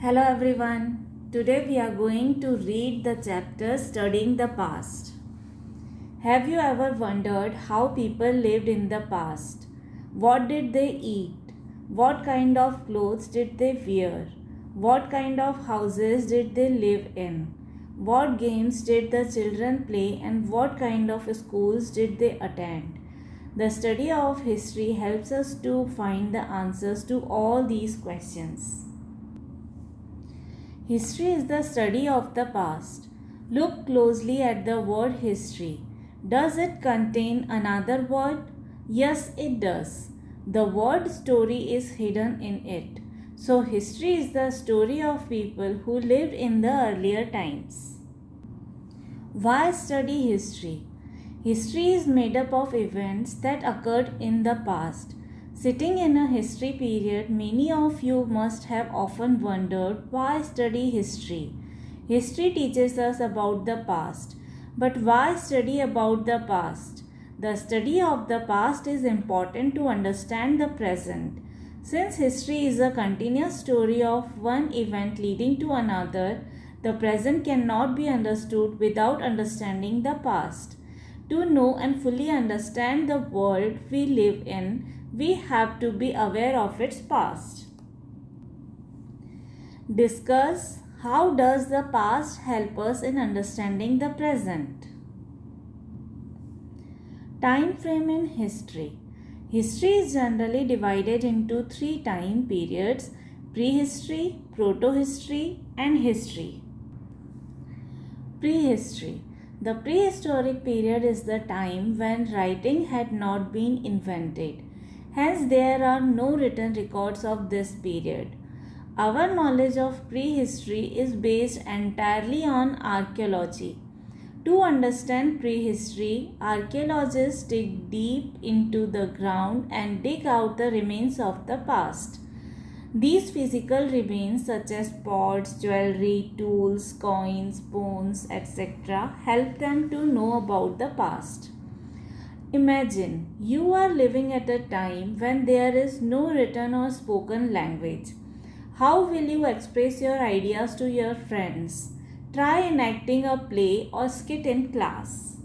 Hello everyone. Today we are going to read the chapter Studying the Past. Have you ever wondered how people lived in the past? What did they eat? What kind of clothes did they wear? What kind of houses did they live in? What games did the children play and what kind of schools did they attend? The study of history helps us to find the answers to all these questions. History is the study of the past. Look closely at the word history. Does it contain another word? Yes, it does. The word story is hidden in it. So, history is the story of people who lived in the earlier times. Why study history? History is made up of events that occurred in the past. Sitting in a history period, many of you must have often wondered why study history. History teaches us about the past. But why study about the past? The study of the past is important to understand the present. Since history is a continuous story of one event leading to another, the present cannot be understood without understanding the past. To know and fully understand the world we live in, we have to be aware of its past. Discuss how does the past help us in understanding the present. Time frame in history. History is generally divided into three time periods: prehistory, proto history, and history. Prehistory. The prehistoric period is the time when writing had not been invented. Hence, there are no written records of this period. Our knowledge of prehistory is based entirely on archaeology. To understand prehistory, archaeologists dig deep into the ground and dig out the remains of the past. These physical remains, such as pots, jewelry, tools, coins, bones, etc., help them to know about the past. Imagine you are living at a time when there is no written or spoken language. How will you express your ideas to your friends? Try enacting a play or skit in class.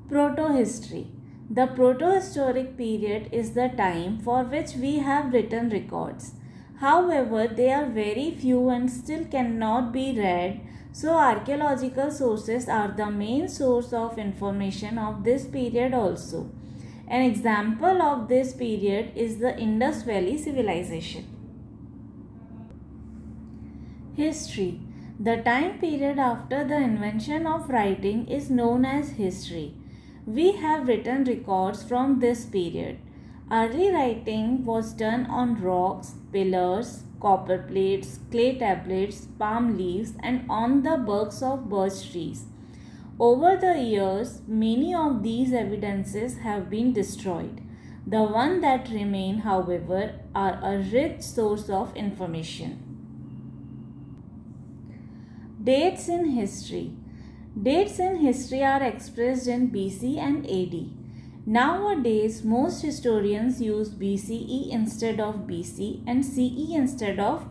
Proto History. The protohistoric period is the time for which we have written records. However, they are very few and still cannot be read, so archaeological sources are the main source of information of this period also. An example of this period is the Indus Valley civilization. History. The time period after the invention of writing is known as history. We have written records from this period. Early writing was done on rocks, pillars, copper plates, clay tablets, palm leaves, and on the barks of birch trees. Over the years, many of these evidences have been destroyed. The ones that remain, however, are a rich source of information. Dates in history. Dates in history are expressed in BC and AD. Nowadays, most historians use BCE instead of BC and CE instead of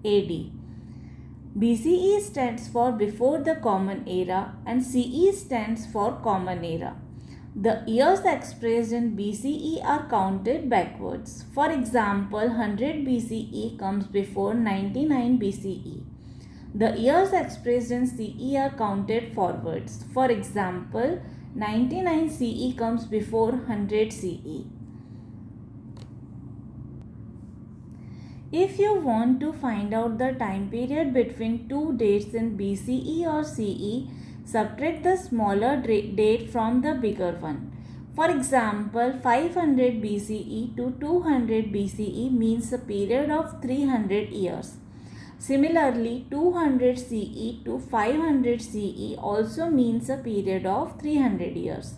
AD. BCE stands for Before the Common Era and CE stands for Common Era. The years expressed in BCE are counted backwards. For example, 100 BCE comes before 99 BCE. The years expressed in CE are counted forwards. For example, 99 CE comes before 100 CE. If you want to find out the time period between two dates in BCE or CE, subtract the smaller date from the bigger one. For example, 500 BCE to 200 BCE means a period of 300 years. Similarly, 200 CE to 500 CE also means a period of 300 years.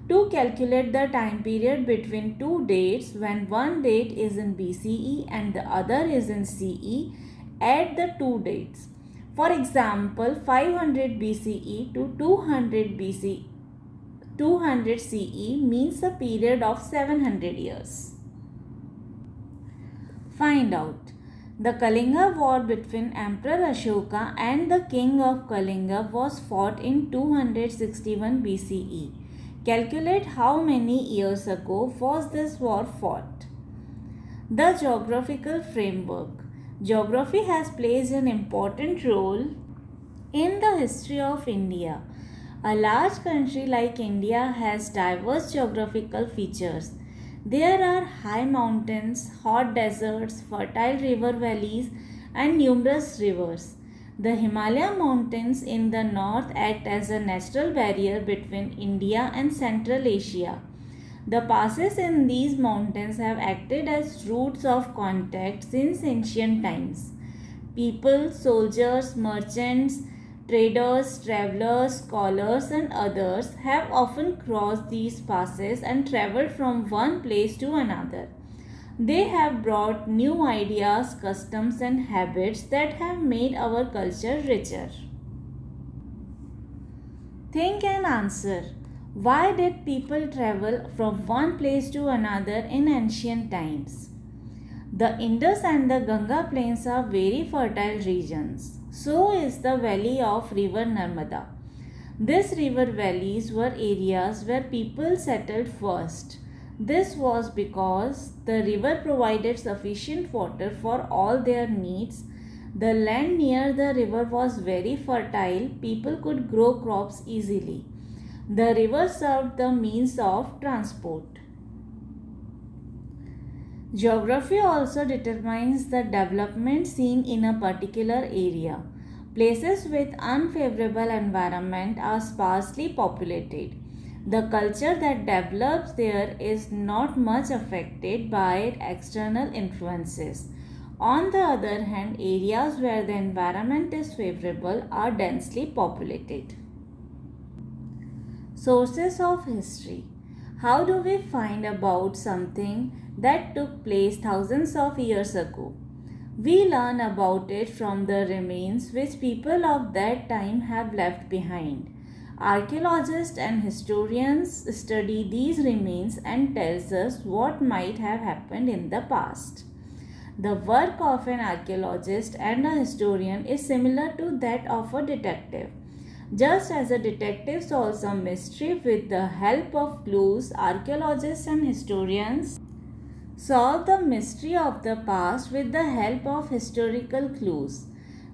To calculate the time period between two dates, when one date is in BCE and the other is in CE, add the two dates. For example, 500 BCE to 200 CE means a period of 700 years. Find out. The Kalinga war between Emperor Ashoka and the king of Kalinga was fought in 261 BCE. Calculate how many years ago was this war fought. The Geographical Framework. Geography has played an important role in the history of India. A large country like India has diverse geographical features. There are high mountains, hot deserts, fertile river valleys, and numerous rivers. The Himalaya mountains in the north act as a natural barrier between India and Central Asia. The passes in these mountains have acted as routes of contact since ancient times. People, soldiers, merchants, traders, travelers, scholars, and others have often crossed these passes and traveled from one place to another. They have brought new ideas, customs, and habits that have made our culture richer. Think and answer. Why did people travel from one place to another in ancient times? The Indus and the Ganga plains are very fertile regions. So is the valley of river Narmada. These river valleys were areas where people settled first. This was because the river provided sufficient water for all their needs. The land near the river was very fertile. People could grow crops easily. The river served the means of transport. Geography also determines the development seen in a particular area. Places with unfavorable environment are sparsely populated. The culture that develops there is not much affected by external influences. On the other hand, areas where the environment is favorable are densely populated. Sources of history. How do we find about something that took place thousands of years ago? We learn about it from the remains which people of that time have left behind. Archaeologists and historians study these remains and tells us what might have happened in the past. The work of an archaeologist and a historian is similar to that of a detective. Just as a detective solves a mystery with the help of clues, archaeologists and historians solve the mystery of the past with the help of historical clues.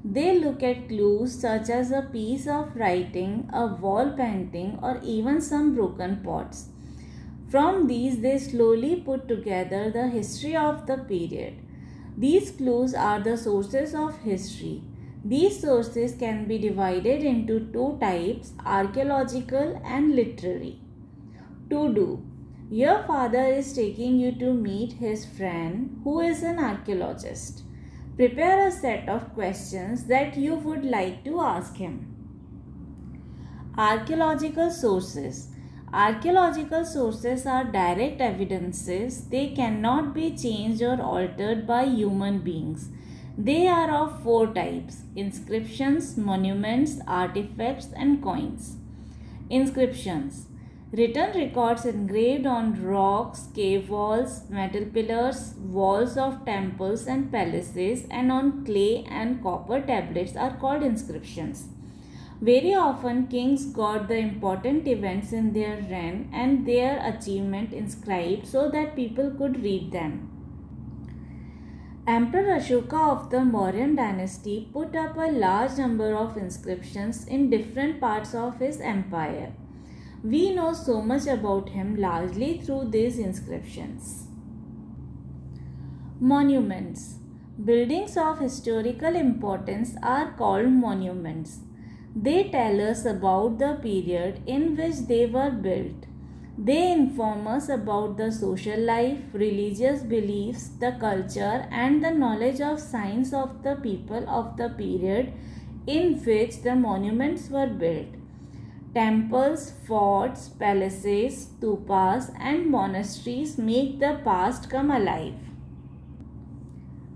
They look at clues such as a piece of writing, a wall painting, or even some broken pots. From these, they slowly put together the history of the period. These clues are the sources of history. These sources can be divided into two types, archaeological and literary. To do. Your father is taking you to meet his friend who is an archaeologist. Prepare a set of questions that you would like to ask him. Archaeological sources. Archaeological sources are direct evidences. They cannot be changed or altered by human beings. They are of four types: inscriptions, monuments, artifacts, and coins. Inscriptions. Written records engraved on rocks, cave walls, metal pillars, walls of temples and palaces, and on clay and copper tablets are called inscriptions. Very often, kings got the important events in their reign and their achievement inscribed so that people could read them. Emperor Ashoka of the Mauryan dynasty put up a large number of inscriptions in different parts of his empire. We know so much about him largely through these inscriptions. Monuments. Buildings of historical importance are called monuments. They tell us about the period in which they were built. They inform us about the social life, religious beliefs, the culture, and the knowledge of science of the people of the period in which the monuments were built. Temples, forts, palaces, stupas, and monasteries make the past come alive.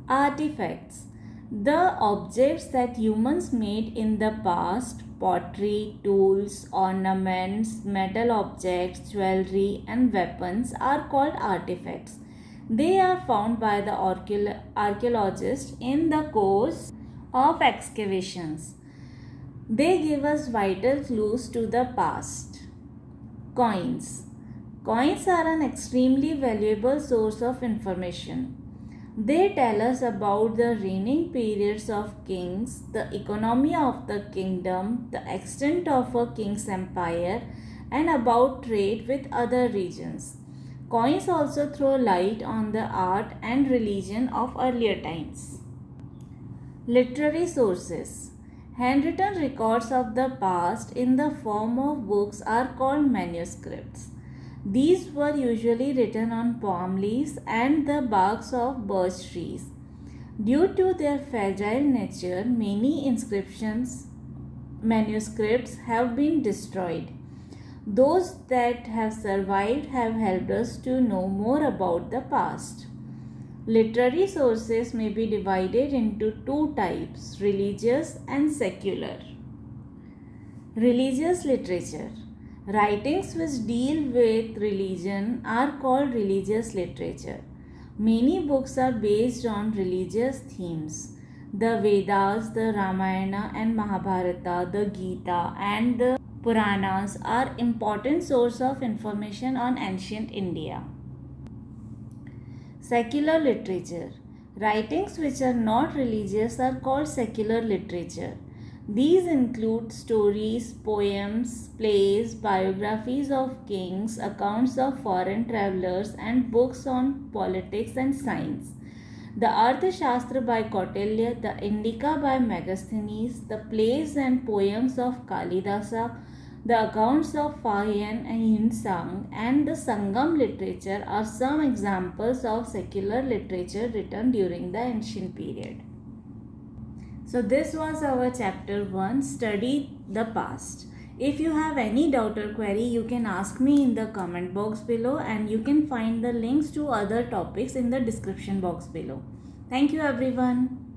Artifacts. The objects that humans made in the past, pottery, tools, ornaments, metal objects, jewelry, and weapons are called artifacts. They are found by the archaeologists in the course of excavations. They give us vital clues to the past. Coins. Coins are an extremely valuable source of information. They tell us about the reigning periods of kings, the economy of the kingdom, the extent of a king's empire, and about trade with other regions. Coins also throw light on the art and religion of earlier times. Literary sources. Handwritten records of the past in the form of books are called manuscripts. These were usually written on palm leaves and the barks of birch trees. Due to their fragile nature, many manuscripts have been destroyed. Those that have survived have helped us to know more about the past. Literary sources may be divided into two types, religious and secular. Religious literature. Writings which deal with religion are called religious literature. Many books are based on religious themes. The Vedas, the Ramayana and Mahabharata, the Gita and the Puranas are important sources of information on ancient India. Secular literature. Writings which are not religious are called secular literature. These include stories, poems, plays, biographies of kings, accounts of foreign travelers, and books on politics and science. The Arthashastra by Kautilya, the Indica by Megasthenes, the plays and poems of Kalidasa, the accounts of Fahian and Yinsang, and the Sangam literature are some examples of secular literature written during the ancient period. So this was our chapter 1, Study the Past. If you have any doubt or query, you can ask me in the comment box below, and you can find the links to other topics in the description box below. Thank you everyone.